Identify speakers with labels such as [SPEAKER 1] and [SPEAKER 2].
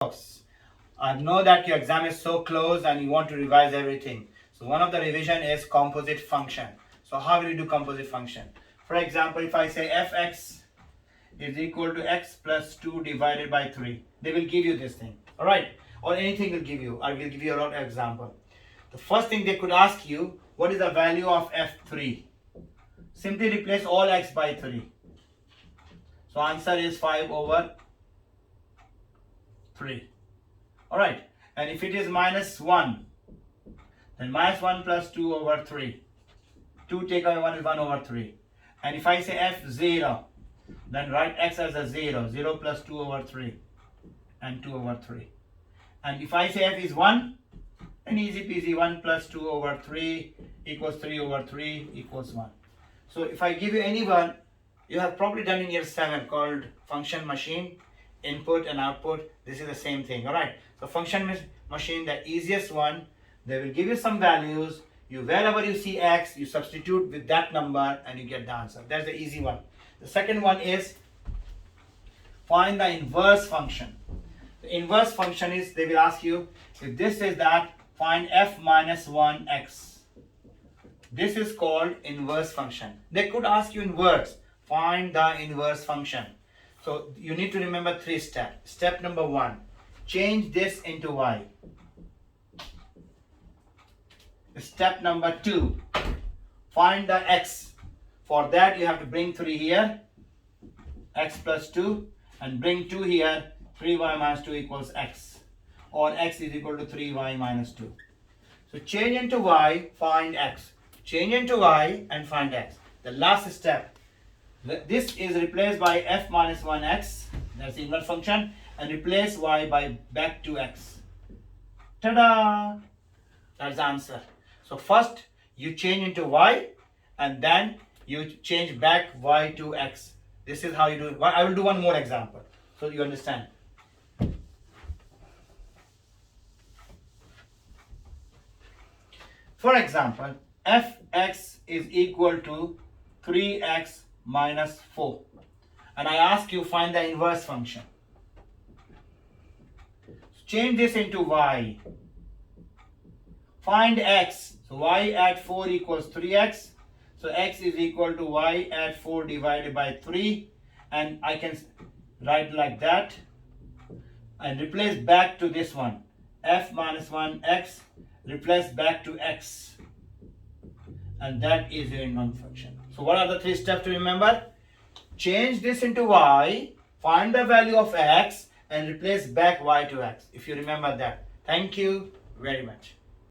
[SPEAKER 1] I know that your exam is so close and you want to revise everything. So one of the revision is composite function. So how will you do composite function? For example, if I say fx is equal to x plus 2 divided by 3, they will give you this thing, all right? Or anything will give you. I will give you a lot of example. The first thing they could ask you, what is the value of f3? Simply replace all x by 3. So answer is 5 over 3. Alright, and if it is minus 1, then minus 1 plus 2 over 3. 2 take away 1 is 1 over 3. And if I say f0, then write x as a 0. 0 plus 2 over 3 and 2 over 3. And if I say f is 1, then easy peasy, 1 plus 2 over 3 equals 3 over 3 equals 1. So if I give you any one, you have probably done in year 7 called function machine, input and output. This is the same thing, alright? So function machine, the easiest one, they will give you some values. You wherever you see x, you substitute with that number and you get the answer. That's the easy one. The second one is find the inverse function. The inverse function is, they will ask you, if this is that, find f minus 1x. This is called inverse function. They could ask you in words, find the inverse function. So you need to remember 3 steps. Step number 1, change this into y. Step number 2, find the x. For that you have to bring 3 here, x plus 2, and bring 2 here, 3y minus 2 equals x, or x is equal to 3y minus 2. So change into y, find x. Change into y and find x. The last step, this is replaced by f minus 1x, that's the inverse function, and replace y by back to x. Ta-da! That's the answer. So first you change into y and then you change back y to x. This is how you do it. I will do one more example so you understand. For example, fx is equal to 3x minus 4. And I ask you find the inverse function. Change this into y. Find x. So y at 4 equals 3x. So x is equal to y at 4 divided by 3. And I can write like that. And replace back to this one. F minus 1x. Replace back to x. And that is your inverse function. So what are the 3 steps to remember? Change this into y. Find the value of x. And replace back y to x. If you remember that. Thank you very much.